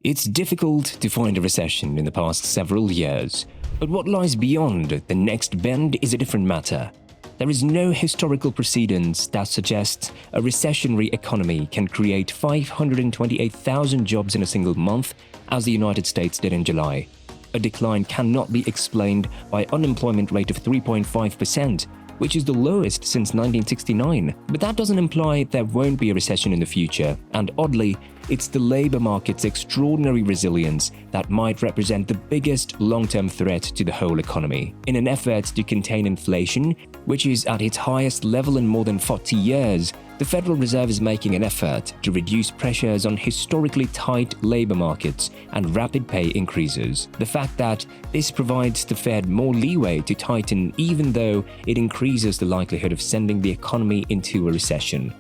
It's difficult to find a recession in the past several years, but what lies beyond the next bend is a different matter. There is no historical precedent that suggests a recessionary economy can create 528,000 jobs in a single month, as the United States did in July. A decline cannot be explained by unemployment rate of 3.5%, which is the lowest since 1969. But that doesn't imply there won't be a recession in the future, and oddly, it's the labor market's extraordinary resilience that might represent the biggest long-term threat to the whole economy. In an effort to contain inflation, which is at its highest level in more than 40 years, the Federal Reserve is making an effort to reduce pressures on historically tight labor markets and rapid pay increases. The fact that this provides the Fed more leeway to tighten even though it increases the likelihood of sending the economy into a recession.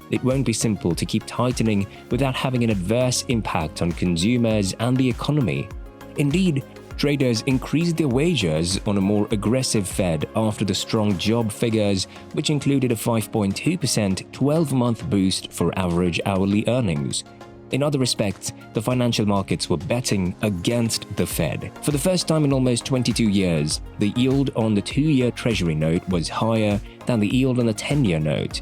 It won't be simple to keep tightening without having an adverse impact on consumers and the economy. Indeed, traders increased their wagers on a more aggressive Fed after the strong job figures, which included a 5.2% 12-month boost for average hourly earnings. In other respects, the financial markets were betting against the Fed. For the first time in almost 22 years, the yield on the 2-year Treasury note was higher than the yield on the 10-year note.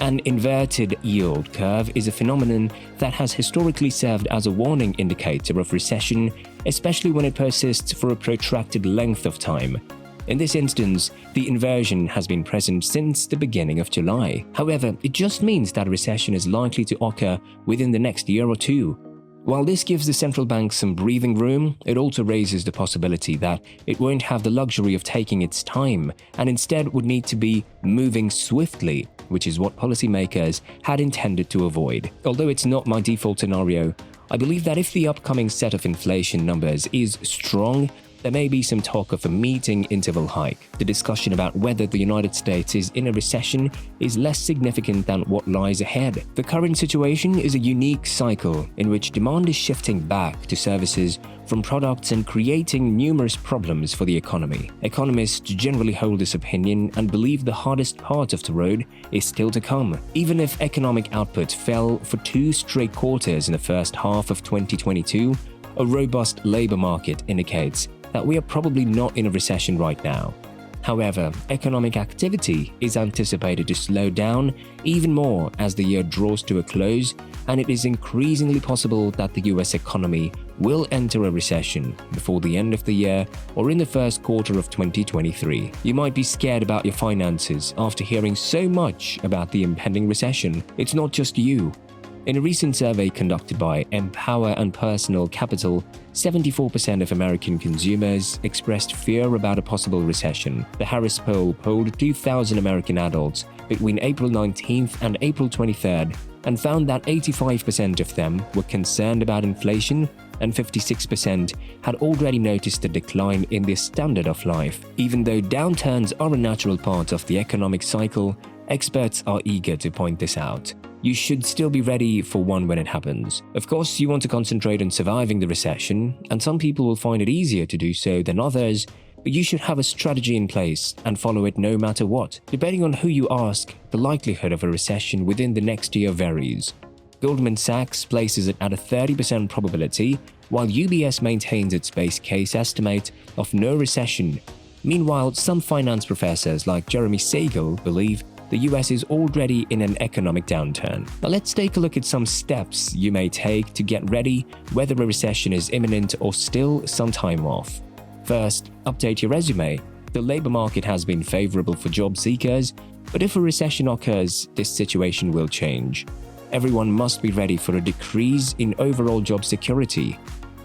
An inverted yield curve is a phenomenon that has historically served as a warning indicator of recession, especially when it persists for a protracted length of time. In this instance, the inversion has been present since the beginning of July. However, it just means that a recession is likely to occur within the next year or two. While this gives the central bank some breathing room, it also raises the possibility that it won't have the luxury of taking its time and instead would need to be moving swiftly, which is what policymakers had intended to avoid. Although it's not my default scenario, I believe that if the upcoming set of inflation numbers is strong, there may be some talk of a meeting interval hike. The discussion about whether the United States is in a recession is less significant than what lies ahead. The current situation is a unique cycle in which demand is shifting back to services from products and creating numerous problems for the economy. Economists generally hold this opinion and believe the hardest part of the road is still to come. Even if economic output fell for 2 straight quarters in the first half of 2022, a robust labor market indicates that we are probably not in a recession right now. However, economic activity is anticipated to slow down even more as the year draws to a close, and it is increasingly possible that the US economy will enter a recession before the end of the year or in the first quarter of 2023. You might be scared about your finances after hearing so much about the impending recession. It's not just you. In a recent survey conducted by Empower and Personal Capital, 74% of American consumers expressed fear about a possible recession. The Harris poll polled 2,000 American adults between April 19th and April 23rd and found that 85% of them were concerned about inflation and 56% had already noticed a decline in their standard of life. Even though downturns are a natural part of the economic cycle, experts are eager to point this out. You should still be ready for one when it happens. Of course, you want to concentrate on surviving the recession, and some people will find it easier to do so than others, but you should have a strategy in place and follow it no matter what. Depending on who you ask, the likelihood of a recession within the next year varies. Goldman Sachs places it at a 30% probability, while UBS maintains its base case estimate of no recession. Meanwhile, some finance professors like Jeremy Siegel believe the US is already in an economic downturn. Now let's take a look at some steps you may take to get ready whether a recession is imminent or still some time off. First, update your resume. The labor market has been favorable for job seekers, but if a recession occurs, this situation will change. Everyone must be ready for a decrease in overall job security.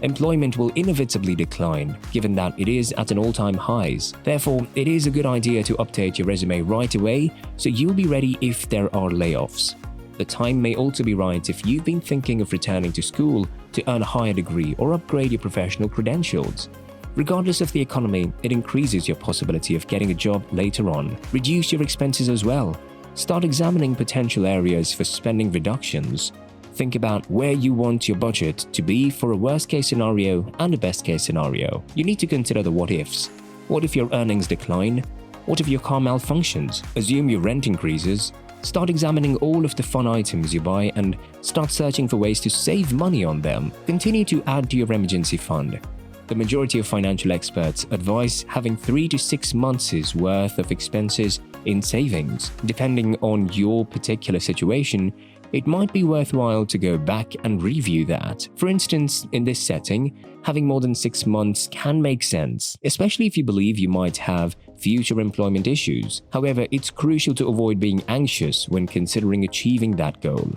Employment will inevitably decline, given that it is at an all-time highs. Therefore, it is a good idea to update your resume right away so you'll be ready if there are layoffs. The time may also be right if you've been thinking of returning to school to earn a higher degree or upgrade your professional credentials. Regardless of the economy, it increases your possibility of getting a job later on. Reduce your expenses as well. Start examining potential areas for spending reductions. Think about where you want your budget to be for a worst-case scenario and a best-case scenario. You need to consider the what-ifs. What if your earnings decline? What if your car malfunctions? Assume your rent increases. Start examining all of the fun items you buy and start searching for ways to save money on them. Continue to add to your emergency fund. The majority of financial experts advise having 3 to 6 months' worth of expenses in savings. Depending on your particular situation, it might be worthwhile to go back and review that. For instance, in this setting, having more than 6 months can make sense, especially if you believe you might have future employment issues. However, it's crucial to avoid being anxious when considering achieving that goal.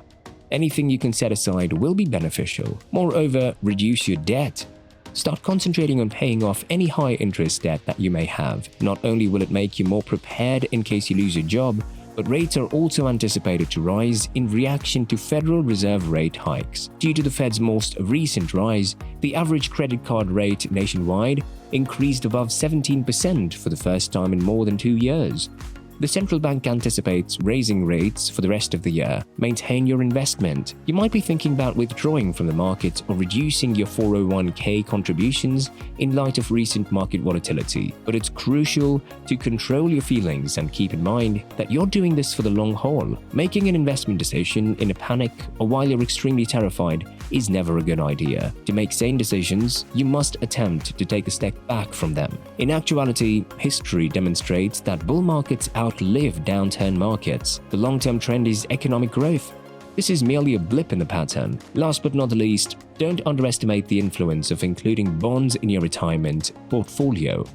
Anything you can set aside will be beneficial. Moreover, reduce your debt. Start concentrating on paying off any high-interest debt that you may have. Not only will it make you more prepared in case you lose your job, but rates are also anticipated to rise in reaction to Federal Reserve rate hikes. Due to the Fed's most recent rise, the average credit card rate nationwide increased above 17% for the first time in more than 2 years. The central bank anticipates raising rates for the rest of the year. Maintain your investment. You might be thinking about withdrawing from the market or reducing your 401k contributions in light of recent market volatility, but it's crucial to control your feelings and keep in mind that you're doing this for the long haul. Making an investment decision in a panic or while you're extremely terrified is never a good idea. To make sane decisions, you must attempt to take a step back from them. In actuality, history demonstrates that bull markets outlive downturn markets. The long-term trend is economic growth. This is merely a blip in the pattern. Last but not least, don't underestimate the influence of including bonds in your retirement portfolio.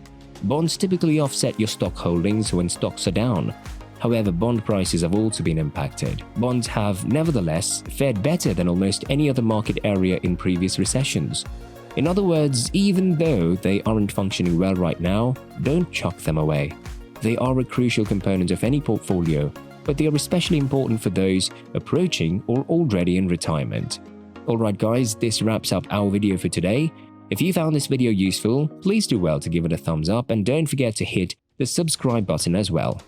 Bonds typically offset your stock holdings when stocks are down. However, bond prices have also been impacted. Bonds have, nevertheless, fared better than almost any other market area in previous recessions. In other words, even though they aren't functioning well right now, don't chuck them away. They are a crucial component of any portfolio, but they are especially important for those approaching or already in retirement. Alright guys, this wraps up our video for today. If you found this video useful, please do well to give it a thumbs up and don't forget to hit the subscribe button as well.